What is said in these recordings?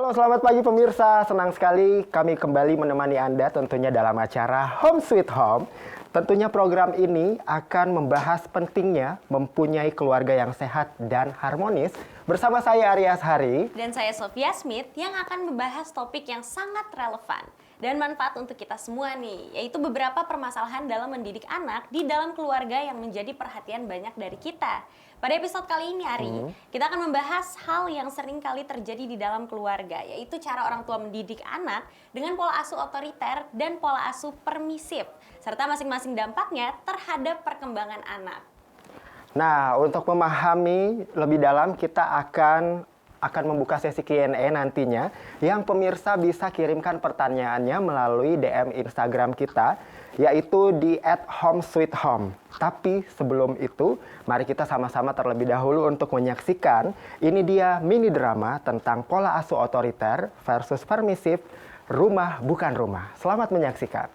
Halo, selamat pagi pemirsa. Senang sekali kami kembali menemani Anda tentunya dalam acara Home Sweet Home. Tentunya program ini akan membahas pentingnya mempunyai keluarga yang sehat dan harmonis. Bersama saya Aryas Hari. Dan saya Sophia Smith yang akan membahas topik yang sangat relevan dan manfaat untuk kita semua nih, yaitu beberapa permasalahan dalam mendidik anak di dalam keluarga yang menjadi perhatian banyak dari kita. Pada episode kali ini, Ari, kita akan membahas hal yang sering kali terjadi di dalam keluarga, yaitu cara orang tua mendidik anak dengan pola asuh otoriter dan pola asuh permisif, serta masing-masing dampaknya terhadap perkembangan anak. Nah, untuk memahami lebih dalam kita akan membuka sesi Q&A nantinya yang pemirsa bisa kirimkan pertanyaannya melalui DM Instagram kita yaitu di @homesweethome. Tapi sebelum itu, mari kita sama-sama terlebih dahulu untuk menyaksikan ini dia mini drama tentang pola asuh otoriter versus permisif, rumah bukan rumah. Selamat menyaksikan.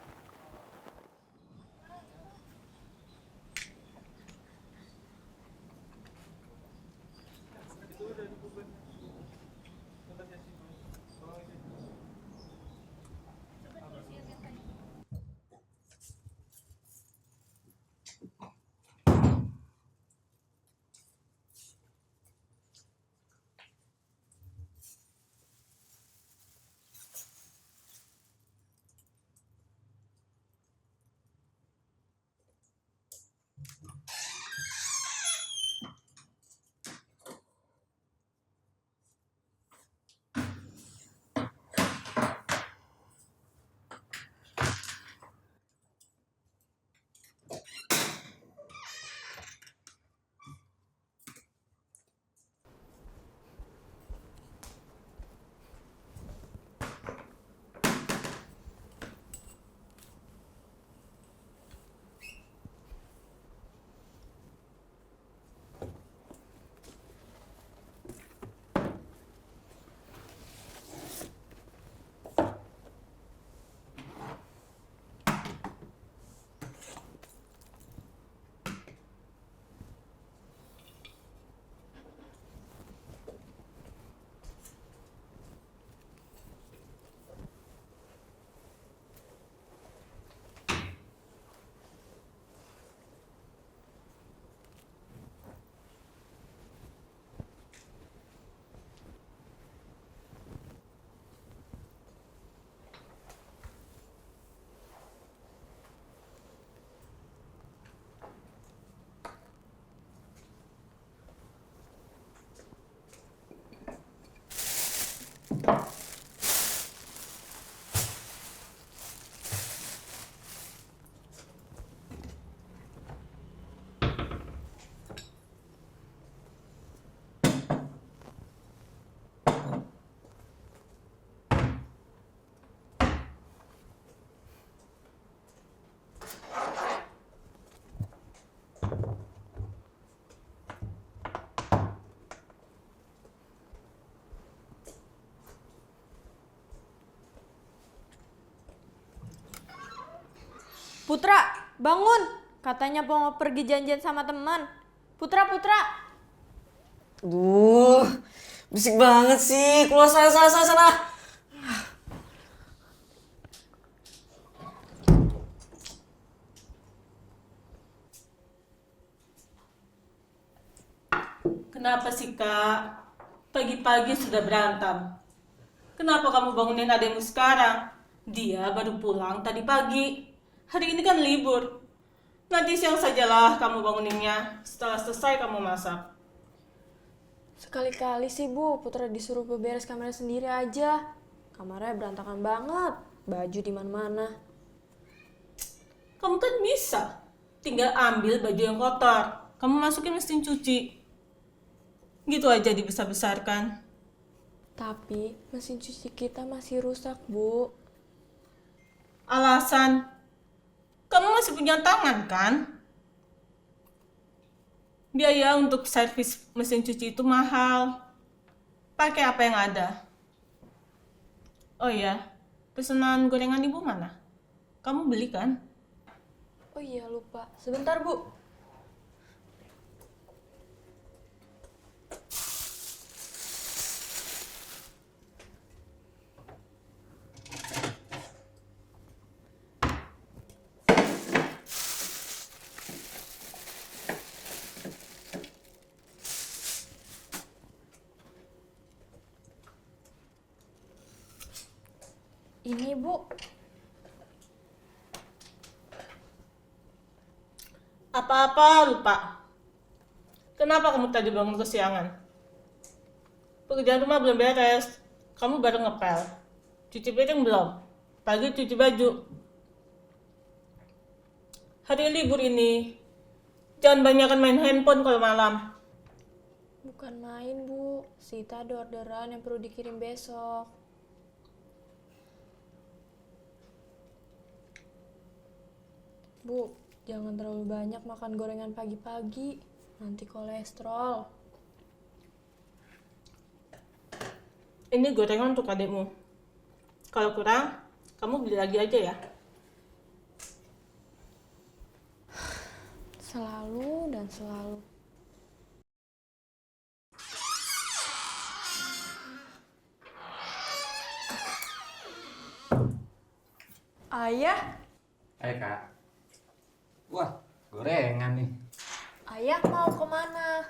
Putra, bangun! Katanya mau pergi janjian sama teman. Putra, Putra! Duh, berisik banget sih. Keluar sana. Kenapa sih, Kak? Pagi-pagi sudah berantem. Kenapa kamu bangunin adekmu sekarang? Dia baru pulang tadi pagi. Hari ini kan libur. Nanti siang sajalah kamu banguninnya. Setelah selesai kamu masak. Sekali-kali sih Bu, Putra disuruh beberes kamarnya sendiri aja. Kamarnya berantakan banget, baju di mana-mana. Kamu kan bisa. Tinggal ambil baju yang kotor. Kamu masukin mesin cuci. Gitu aja dibesar-besarkan. Tapi mesin cuci kita masih rusak, Bu. Alasan? Kamu masih punya tangan kan? Biaya untuk servis mesin cuci itu mahal. Pakai apa yang ada? Oh iya, pesanan gorengan ibu mana? Kamu beli kan? Oh iya, lupa. Sebentar, Bu. Ini, Bu. Apa-apa lupa. Kenapa kamu tadi bangun kesiangan? Pekerjaan rumah belum beres. Kamu baru ngepel. Cuci piring belum? Pagi cuci baju. Hari libur ini, jangan banyakan main handphone kalau malam. Bukan main, Bu. Sita ada orderan yang perlu dikirim besok. Bu, jangan terlalu banyak makan gorengan pagi-pagi. Nanti kolesterol. Ini gorengan untuk adikmu. Kalau kurang, kamu beli lagi aja ya. Selalu dan selalu. Ayah, Hai kak. Wah, gorengan nih. ayah mau kemana?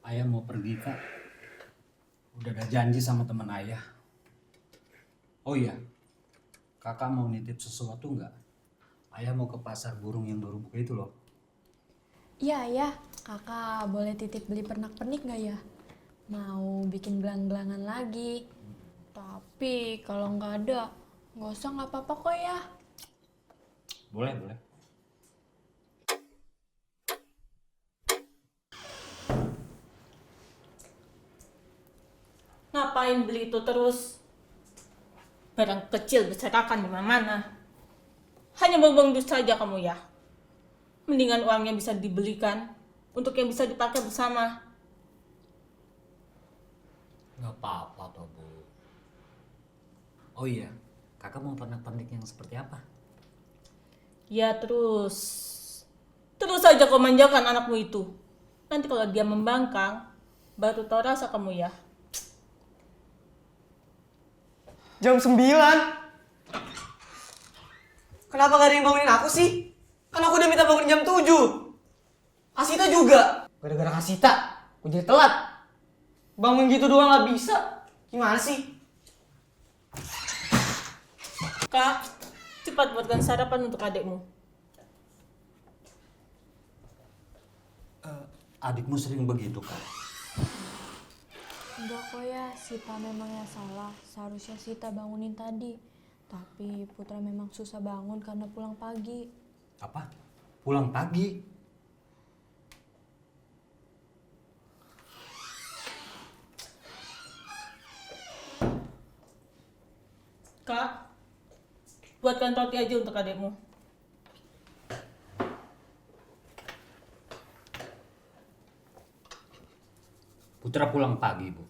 Ayah mau pergi kak. Udah ada janji sama teman ayah. Oh iya, kakak mau nitip sesuatu nggak? Ayah mau ke pasar burung yang baru buka itu loh. Iya, ayah. Kakak boleh titip beli pernak-pernik nggak ya? Mau bikin belang-belangan lagi. Tapi kalau nggak ada, nggak usah, nggak apa-apa kok ya. Boleh, boleh. Ngapain beli itu terus? Barang kecil berserakan di mana-mana. Hanya buang duit saja kamu ya. Mendingan uangnya bisa dibelikan untuk yang bisa dipakai bersama. Nggak apa-apa toh bu. Oh iya, kakak mau pernak-pernik yang seperti apa? Ya terus saja kau manjakan anakmu itu. Nanti kalau dia membangkang, baru tahu rasa kamu ya. Jam 9. Kenapa gak ada yang bangunin aku sih? Kan aku udah minta bangunin jam 7. Asita juga. Gara-gara Asita, aku jadi telat. Bangun gitu doang gak bisa. Gimana sih? Kak, cepat buatkan sarapan untuk adikmu. Adikmu sering begitu kak? Enggak kok ya, Sita memang yang salah. Seharusnya Sita bangunin tadi. Tapi Putra memang susah bangun karena pulang pagi. Apa? Pulang pagi? Kak, buatkan roti aja untuk adikmu. Putra pulang pagi bu.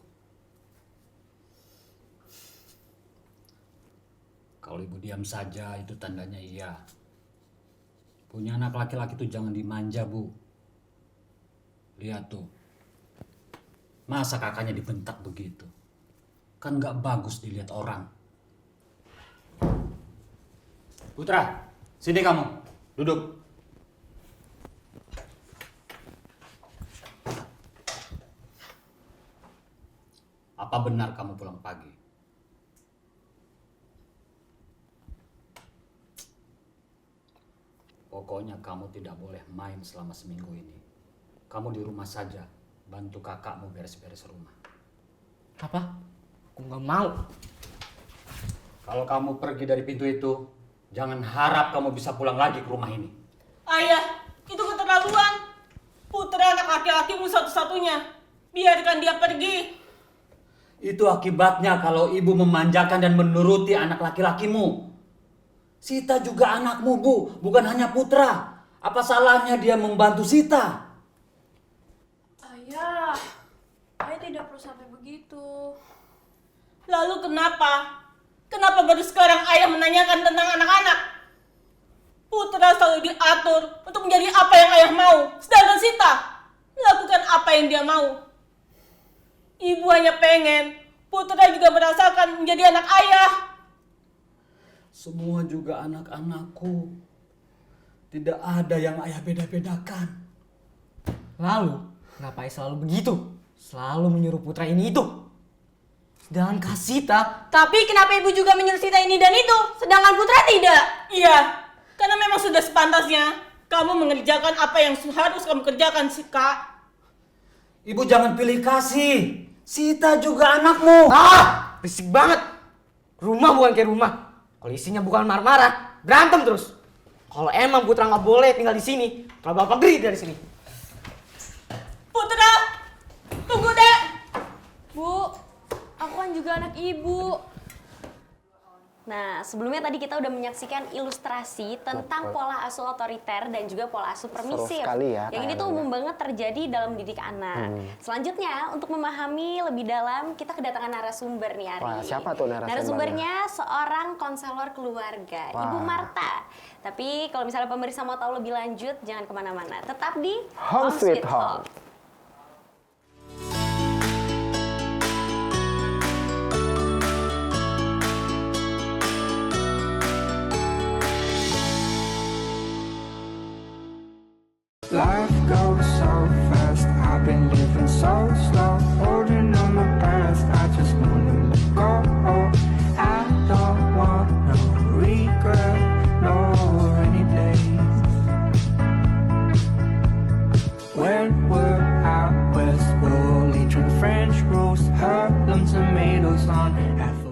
Kalau ibu diam saja itu tandanya iya. Punya anak laki-laki itu jangan dimanja bu. Lihat tuh. Masa kakaknya dibentak begitu? Kan nggak bagus dilihat orang. Putra, sini kamu. Duduk. Apa benar kamu pulang pagi? Pokoknya kamu tidak boleh main selama seminggu ini. Kamu di rumah saja, bantu kakakmu beres-beres rumah. Apa? Aku gak mau. Kalau kamu pergi dari pintu itu, jangan harap kamu bisa pulang lagi ke rumah ini. Ayah, itu keterlaluan. Putra anak laki-lakimu satu-satunya. Biarkan dia pergi. Itu akibatnya kalau ibu memanjakan dan menuruti anak laki-lakimu. Sita juga anakmu, Bu, bukan hanya Putra. Apa salahnya dia membantu Sita? Ayah, ayah tidak perlu sampai begitu. Lalu kenapa? Kenapa baru sekarang ayah menanyakan tentang anak-anak? Putra selalu diatur untuk menjadi apa yang ayah mau. Sedangkan Sita melakukan apa yang dia mau. Ibu hanya pengen Putra juga merasakan menjadi anak ayah. Semua juga anak-anakku. Tidak ada yang ayah beda-bedakan. Lalu, kenapa ayah selalu begitu? Selalu menyuruh Putra ini itu. Dan Kasita. Tapi kenapa ibu juga menyuruh Sita ini dan itu, sedangkan Putra tidak? Iya, karena memang sudah sepantasnya kamu mengerjakan apa yang harus kamu kerjakan, Kak. Ibu jangan pilih kasih. Sita juga anakmu. Berisik banget. Rumah bukan kayak rumah. Kalau isinya bukan marah-marah, berantem terus. Kalau emang Putra nggak boleh tinggal di sini, kalau bapak pergi dari sini. Putra, tunggu dek. Bu, aku kan juga anak ibu. Nah, sebelumnya tadi kita udah menyaksikan ilustrasi tentang pola asuh otoriter dan juga pola asuh permisif. sekali ya Yang ini tuh tayangannya. umum banget terjadi dalam didik anak. Selanjutnya, untuk memahami lebih dalam, kita kedatangan narasumber nih, Ari. Wah, siapa tuh narasumbernya? Narasumbernya seorang konselor keluarga, Ibu Wah. Marta. Tapi kalau misalnya pemirsa mau tahu lebih lanjut, jangan kemana-mana. Tetap di Home Sweet Home. Life goes so fast, I've been living so slow, holding on my past, I just wanna let go. I don't want no regret, no rainy days. When we're out west, we'll eat drink French roast, herb them tomatoes on avocado.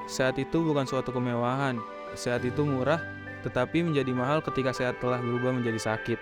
Sehat itu bukan suatu kemewahan. Sehat itu murah, tetapi menjadi mahal ketika sehat telah berubah menjadi sakit.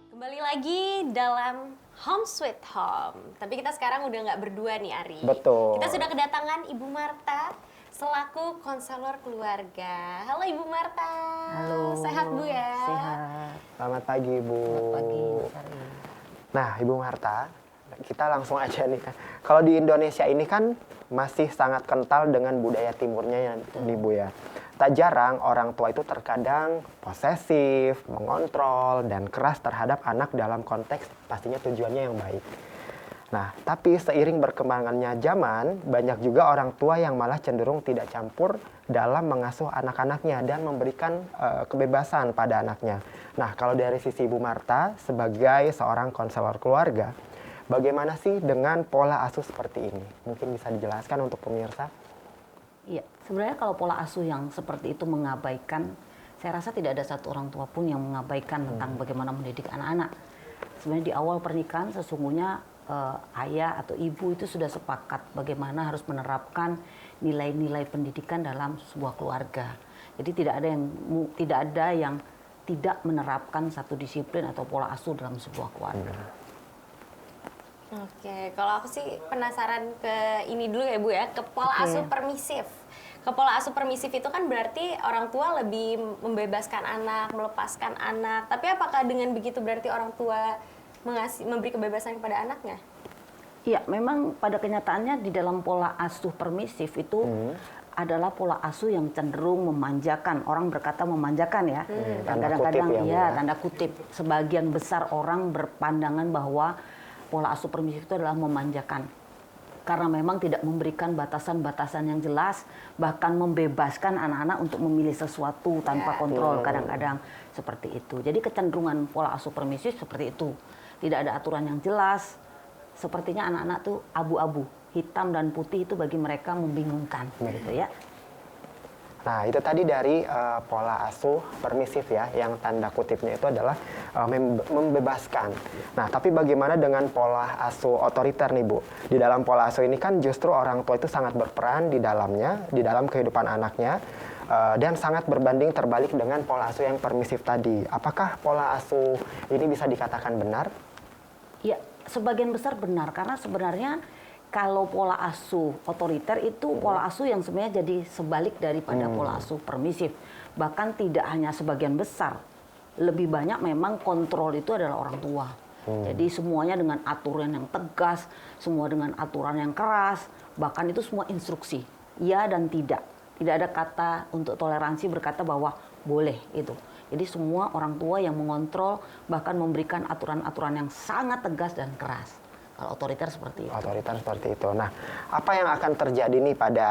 Kembali lagi dalam Home Sweet Home. Tapi kita sekarang udah nggak berdua nih, Ari. Betul. Kita sudah kedatangan Ibu Marta selaku konselor keluarga. Halo Ibu Marta. Halo. Sehat Bu ya? Sehat. Selamat pagi, Bu. Pagi, Sari. Nah, Ibu Marta, kita langsung aja nih kan. Kalau di Indonesia ini kan masih sangat kental dengan budaya timurnya ya, nih Bu ya. Tak jarang orang tua itu terkadang posesif, mengontrol, dan keras terhadap anak dalam konteks pastinya tujuannya yang baik. Nah, tapi seiring berkembangannya zaman, banyak juga orang tua yang malah cenderung tidak campur dalam mengasuh anak-anaknya dan memberikan kebebasan pada anaknya. Nah, kalau dari sisi Ibu Marta sebagai seorang konselor keluarga, bagaimana sih dengan pola asuh seperti ini? Mungkin bisa dijelaskan untuk pemirsa? Iya, sebenarnya kalau pola asuh yang seperti itu mengabaikan, saya rasa tidak ada satu orang tua pun yang mengabaikan tentang bagaimana mendidik anak-anak. Sebenarnya di awal pernikahan sesungguhnya ayah atau ibu itu sudah sepakat bagaimana harus menerapkan nilai-nilai pendidikan dalam sebuah keluarga. Jadi tidak ada yang tidak menerapkan satu disiplin atau pola asuh dalam sebuah keluarga. Oke, kalau aku sih penasaran ke ini dulu ya Bu ya, ke pola asuh permisif. Ke pola asuh permisif itu kan berarti orang tua lebih membebaskan anak, melepaskan anak. Tapi apakah dengan begitu berarti orang tua memberi kebebasan kepada anaknya? Iya, memang pada kenyataannya di dalam pola asuh permisif itu adalah pola asuh yang cenderung memanjakan. Orang berkata memanjakan ya. Kadang-kadang tanda kutip. Sebagian besar orang berpandangan bahwa pola asuh permisif itu adalah memanjakan. Karena memang tidak memberikan batasan-batasan yang jelas, bahkan membebaskan anak-anak untuk memilih sesuatu tanpa kontrol kadang-kadang seperti itu. Jadi kecenderungan pola asuh permisif seperti itu. Tidak ada aturan yang jelas. Sepertinya anak-anak tuh abu-abu, hitam dan putih itu bagi mereka membingungkan, gitu ya. Nah, itu tadi dari pola asuh permisif ya, yang tanda kutipnya itu adalah membebaskan. Nah, tapi bagaimana dengan pola asuh otoriter nih Bu? Di dalam pola asuh ini kan justru orang tua itu sangat berperan di dalamnya, di dalam kehidupan anaknya, dan sangat berbanding terbalik dengan pola asuh yang permisif tadi. Apakah pola asuh ini bisa dikatakan benar? Ya, sebagian besar benar, karena sebenarnya kalau pola asuh otoriter itu pola asuh yang sebenarnya jadi sebalik daripada pola asuh permisif. Bahkan tidak hanya sebagian besar, lebih banyak memang kontrol itu adalah orang tua. Jadi semuanya dengan aturan yang tegas, semua dengan aturan yang keras, bahkan itu semua instruksi, ya dan tidak. Tidak ada kata untuk toleransi berkata bahwa boleh itu. Jadi semua orang tua yang mengontrol, bahkan memberikan aturan-aturan yang sangat tegas dan keras. Kalau otoriter seperti itu. Otoriter seperti itu. Nah, apa yang akan terjadi nih pada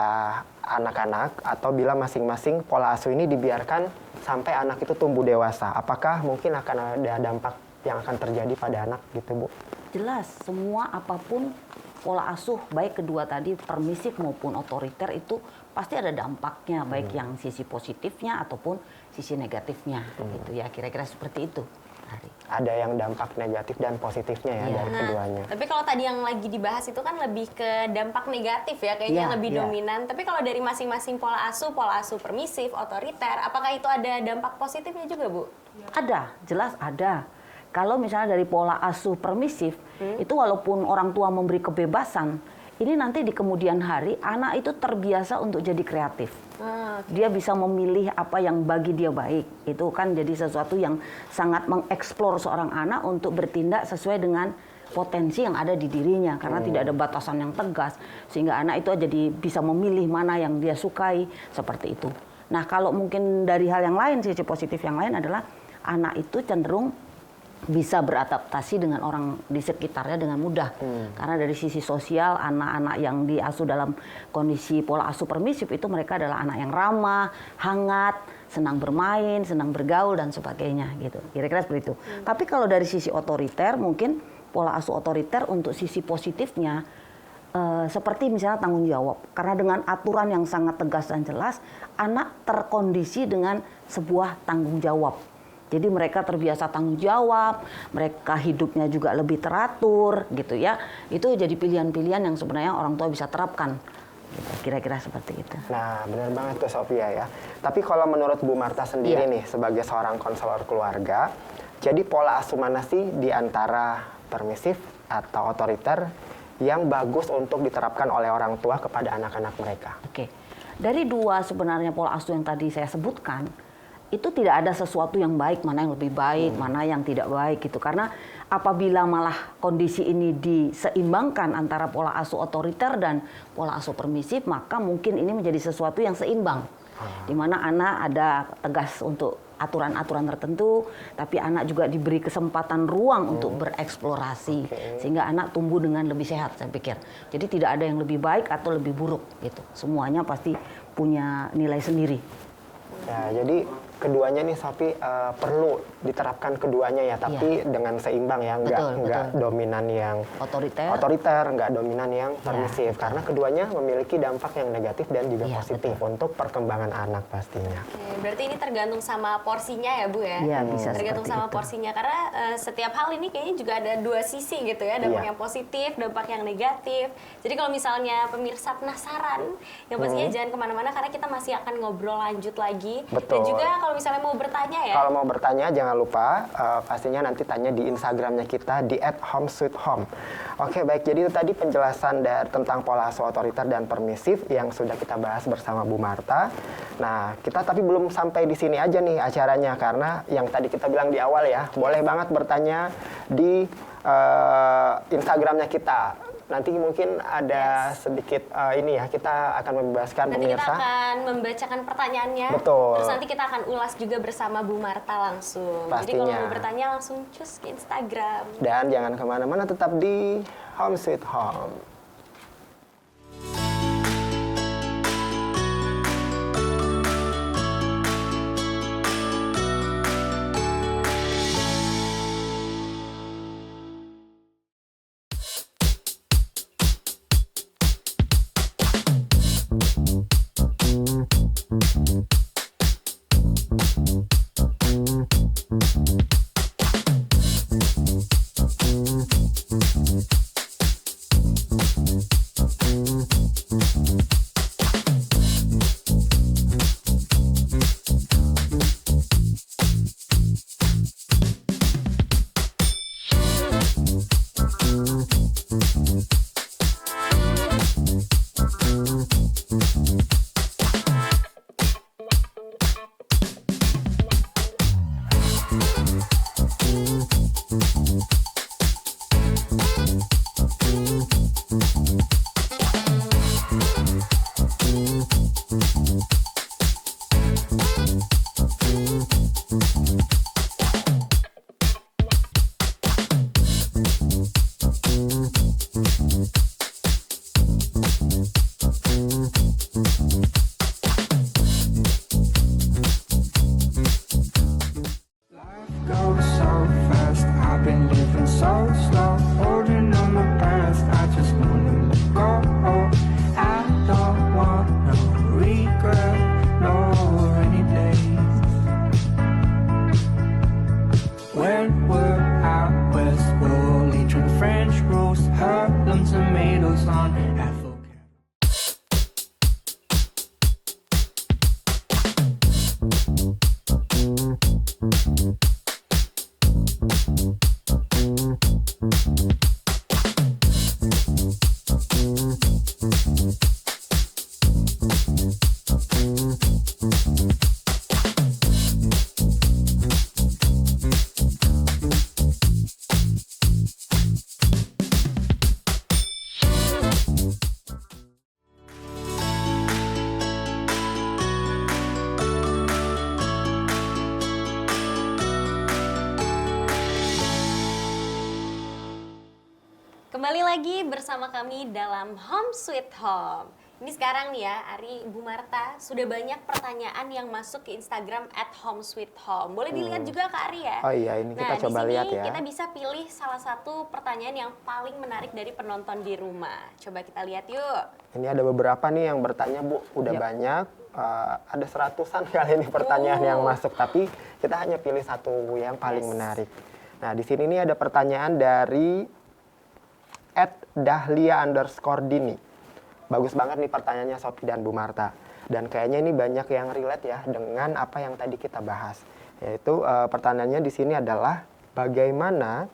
anak-anak atau bila masing-masing pola asuh ini dibiarkan sampai anak itu tumbuh dewasa? Apakah mungkin akan ada dampak yang akan terjadi pada anak gitu, Bu? Jelas, semua apapun pola asuh, baik kedua tadi permisif maupun otoriter itu pasti ada dampaknya, baik yang sisi positifnya ataupun sisi negatifnya. Gitu ya, kira-kira seperti itu. Ada yang dampak negatif dan positifnya ya dari keduanya. Tapi kalau tadi yang lagi dibahas itu kan lebih ke dampak negatif ya, kayaknya yang lebih dominan. Tapi kalau dari masing-masing pola asuh permisif, otoriter, apakah itu ada dampak positifnya juga, Bu? Ada, jelas ada. Kalau misalnya dari pola asuh permisif, itu walaupun orang tua memberi kebebasan, ini nanti di kemudian hari anak itu terbiasa untuk jadi kreatif. Dia bisa memilih apa yang bagi dia baik. Itu kan jadi sesuatu yang sangat mengeksplor seorang anak untuk bertindak sesuai dengan potensi yang ada di dirinya. Karena tidak ada batasan yang tegas. Sehingga anak itu jadi bisa memilih mana yang dia sukai. Seperti itu. Nah, kalau mungkin dari hal yang lain, sisi positif yang lain adalah anak itu cenderung bisa beradaptasi dengan orang di sekitarnya dengan mudah. Karena dari sisi sosial, anak-anak yang diasuh dalam kondisi pola asuh permisif itu mereka adalah anak yang ramah, hangat, senang bermain, senang bergaul dan sebagainya gitu. Kira-kira seperti itu. Tapi kalau dari sisi otoriter, mungkin pola asuh otoriter untuk sisi positifnya seperti misalnya tanggung jawab. Karena dengan aturan yang sangat tegas dan jelas, anak terkondisi dengan sebuah tanggung jawab. Jadi mereka terbiasa tanggung jawab, mereka hidupnya juga lebih teratur gitu ya. Itu jadi pilihan-pilihan yang sebenarnya orang tua bisa terapkan. Kira-kira seperti itu. Nah, benar banget tuh Sophia ya. Tapi kalau menurut Bu Marta sendiri nih sebagai seorang konselor keluarga, jadi pola asuh mana sih di antara permisif atau otoriter yang bagus untuk diterapkan oleh orang tua kepada anak-anak mereka? Oke. Dari dua sebenarnya pola asuh yang tadi saya sebutkan, itu tidak ada sesuatu yang baik, mana yang lebih baik, mana yang tidak baik gitu. Karena apabila malah kondisi ini diseimbangkan antara pola asuh otoriter dan pola asuh permisif, maka mungkin ini menjadi sesuatu yang seimbang. Di mana anak ada tegas untuk aturan-aturan tertentu, tapi anak juga diberi kesempatan ruang untuk bereksplorasi. Sehingga anak tumbuh dengan lebih sehat, saya pikir. Jadi tidak ada yang lebih baik atau lebih buruk gitu. Semuanya pasti punya nilai sendiri. Ya, jadi keduanya nih Sophie perlu diterapkan keduanya ya, tapi dengan seimbang ya, nggak dominan yang otoriter, nggak dominan yang permisif, karena keduanya memiliki dampak yang negatif dan juga positif untuk perkembangan anak pastinya. Oke, berarti ini tergantung sama porsinya ya Bu ya? Iya, bisa tergantung sama porsinya, karena setiap hal ini kayaknya juga ada dua sisi gitu ya, dampak yang positif, dampak yang negatif. Jadi kalau misalnya pemirsa penasaran, yang pastinya jangan kemana-mana karena kita masih akan ngobrol lanjut lagi. Betul. Dan juga kalau misalnya mau bertanya ya. Kalau mau bertanya jangan lupa pastinya nanti tanya di Instagramnya kita di @homesweethome. Oke, baik. Jadi itu tadi penjelasan tentang pola asuh otoriter dan permisif yang sudah kita bahas bersama Bu Marta. Nah, kita tapi belum sampai di sini aja nih acaranya, karena yang tadi kita bilang di awal ya, boleh banget bertanya di Instagramnya kita. Nanti mungkin ada sedikit ini ya, kita akan membebaskan Nanti pemirsa. kita akan membacakan pertanyaannya. Betul. Terus nanti kita akan ulas juga bersama Bu Marta langsung. Jadi kalau Pastinya. mau bertanya langsung cus ke Instagram. Dan jangan kemana-mana, tetap di Home Sweet Home. Goes so fast, I've been living so slow, holding on my past, I just wanna let go. I don't want no regret, no rainy days. When we're out west, we'll eat drink French roast, Harlem tomatoes on avocado. Kembali lagi bersama kami dalam Home Sweet Home. Ini sekarang nih ya, Ari, Bu Marta, sudah banyak pertanyaan yang masuk ke Instagram @homesweethome. Boleh dilihat juga Kak Ari ya? Oh iya, ini kita coba lihat ya. Kita bisa pilih salah satu pertanyaan yang paling menarik dari penonton di rumah. Coba kita lihat yuk. Ini ada beberapa nih yang bertanya, Bu. Udah banyak, ada seratusan kali ini pertanyaan yang masuk, tapi kita hanya pilih satu yang paling menarik. Nah, di sini nih ada pertanyaan dari @dahlia_dini. Bagus banget nih pertanyaannya Sophie dan Bu Marta. Dan kayaknya ini banyak yang relate ya dengan apa yang tadi kita bahas. Yaitu pertanyaannya di sini adalah bagaimana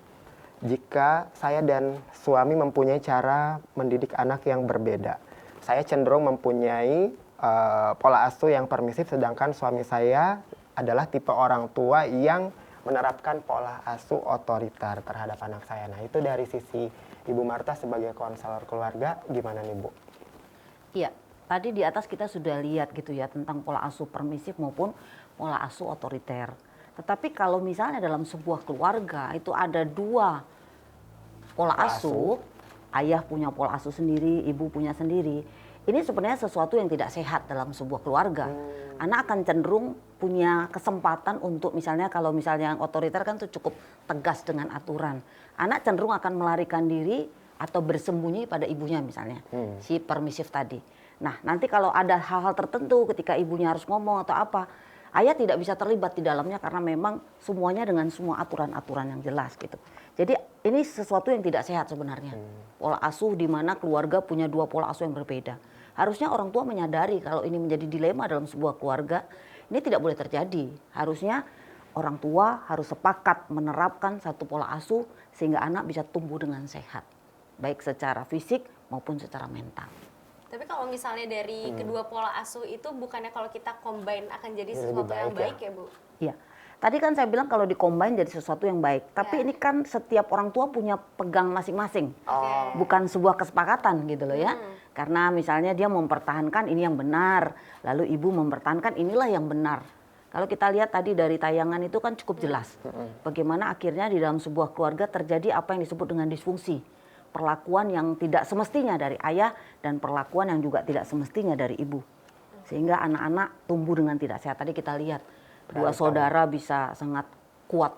jika saya dan suami mempunyai cara mendidik anak yang berbeda. Saya cenderung mempunyai pola asuh yang permisif, sedangkan suami saya adalah tipe orang tua yang menerapkan pola asuh otoriter terhadap anak saya. Nah, itu dari sisi Ibu Marta sebagai konselor keluarga, gimana nih Bu? Iya, tadi di atas kita sudah lihat gitu ya tentang pola asuh permisif maupun pola asuh otoriter. Tetapi kalau misalnya dalam sebuah keluarga itu ada dua pola asuh, ayah punya pola asuh sendiri, ibu punya sendiri, Ini sebenarnya sesuatu yang tidak sehat dalam sebuah keluarga. Anak akan cenderung punya kesempatan untuk misalnya kalau misalnya yang otoriter kan tuh cukup tegas dengan aturan. Anak cenderung akan melarikan diri atau bersembunyi pada ibunya misalnya, si permisif tadi. Nah, nanti kalau ada hal-hal tertentu ketika ibunya harus ngomong atau apa, ayah tidak bisa terlibat di dalamnya karena memang semuanya dengan semua aturan-aturan yang jelas gitu. Jadi ini sesuatu yang tidak sehat sebenarnya. Pola asuh di mana keluarga punya dua pola asuh yang berbeda. Harusnya orang tua menyadari kalau ini menjadi dilema dalam sebuah keluarga, ini tidak boleh terjadi. Harusnya orang tua harus sepakat menerapkan satu pola asuh sehingga anak bisa tumbuh dengan sehat. Baik secara fisik maupun secara mental. Tapi kalau misalnya dari kedua pola asuh itu bukannya kalau kita combine akan jadi Lebih sesuatu yang baik baik ya Bu? Iya. Tadi kan saya bilang kalau dikombin jadi sesuatu yang baik. Tapi ini kan setiap orang tua punya pegang masing-masing. Bukan sebuah kesepakatan gitu loh ya. Karena misalnya dia mempertahankan ini yang benar. Lalu ibu mempertahankan inilah yang benar. Kalau kita lihat tadi dari tayangan itu kan cukup jelas. Bagaimana akhirnya di dalam sebuah keluarga terjadi apa yang disebut dengan disfungsi. Perlakuan yang tidak semestinya dari ayah dan perlakuan yang juga tidak semestinya dari ibu. Sehingga anak-anak tumbuh dengan tidak sehat. Tadi kita lihat dua saudara bisa sangat kuat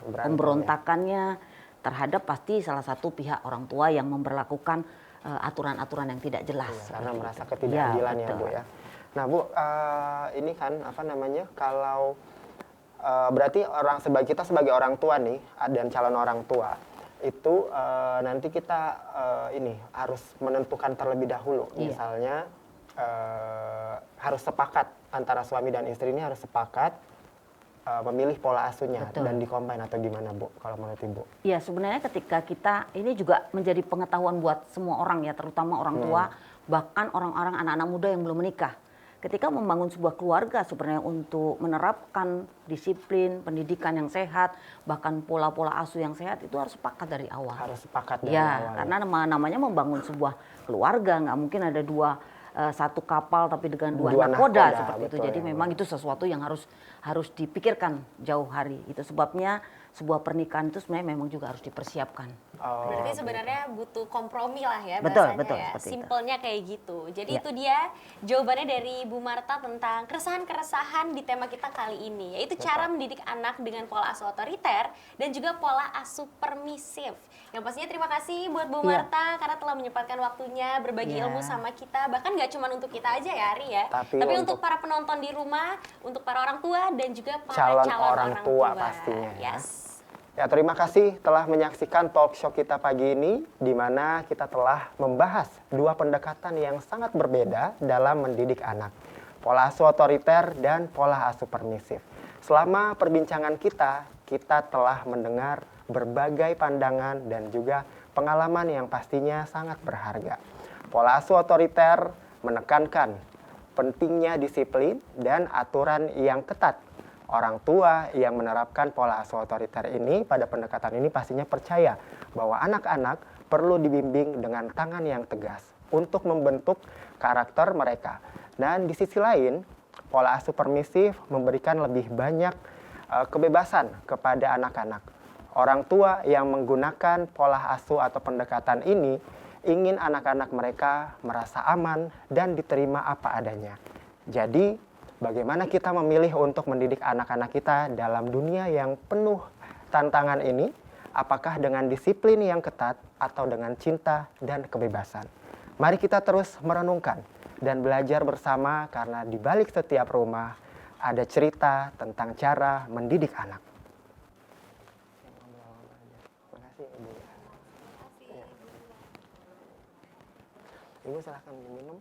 pemberontakannya terhadap pasti salah satu pihak orang tua yang memperlakukan aturan-aturan yang tidak jelas. Karena merasa ketidakadilan ya Bu ya. Nah Bu, ini kan apa namanya kalau berarti kita sebagai orang tua nih dan calon orang tua itu nanti kita ini harus menentukan terlebih dahulu. Misalnya harus sepakat antara suami dan istri ini harus sepakat memilih pola asuhnya dan dikombin atau gimana Bu kalau menurut Ibu? Iya sebenarnya ketika kita ini juga menjadi pengetahuan buat semua orang ya terutama orang tua bahkan orang-orang anak-anak muda yang belum menikah. Ketika membangun sebuah keluarga sebenarnya untuk menerapkan disiplin, pendidikan yang sehat, bahkan pola-pola asuh yang sehat itu harus sepakat dari awal. Harus sepakat dari awal. Karena namanya membangun sebuah keluarga nggak mungkin ada satu kapal tapi dengan dua nakoda seperti itu. Jadi memang itu sesuatu yang harus dipikirkan jauh hari. Itu sebabnya sebuah pernikahan itu sebenarnya memang juga harus dipersiapkan. Berarti sebenarnya butuh kompromi lah ya bahasanya betul, ya. Simpelnya kayak gitu. Jadi itu dia jawabannya dari Bu Marta tentang keresahan-keresahan di tema kita kali ini. Yaitu cara mendidik anak dengan pola asuh otoriter dan juga pola asuh permisif. Yang pastinya terima kasih buat Bu Marta karena telah menyempatkan waktunya berbagi ilmu sama kita. Bahkan gak cuma untuk kita aja ya Ari ya. Tapi untuk para penonton di rumah, untuk para orang tua dan juga para calon orang tua pastinya. Ya, terima kasih telah menyaksikan talk show kita pagi ini, di mana kita telah membahas dua pendekatan yang sangat berbeda dalam mendidik anak. Pola asuh otoriter dan pola asuh permisif. Selama perbincangan kita telah mendengar berbagai pandangan dan juga pengalaman yang pastinya sangat berharga. Pola asuh otoriter menekankan pentingnya disiplin dan aturan yang ketat. Orang tua yang menerapkan pola asuh otoriter ini pada pendekatan ini pastinya percaya bahwa anak-anak perlu dibimbing dengan tangan yang tegas untuk membentuk karakter mereka. Dan di sisi lain, pola asuh permisif memberikan lebih banyak kebebasan kepada anak-anak. Orang tua yang menggunakan pola asuh atau pendekatan ini ingin anak-anak mereka merasa aman dan diterima apa adanya. Jadi, bagaimana kita memilih untuk mendidik anak-anak kita dalam dunia yang penuh tantangan ini? Apakah dengan disiplin yang ketat atau dengan cinta dan kebebasan? Mari kita terus merenungkan dan belajar bersama karena di balik setiap rumah ada cerita tentang cara mendidik anak. Terima kasih Ibu. Ibu silahkan minum.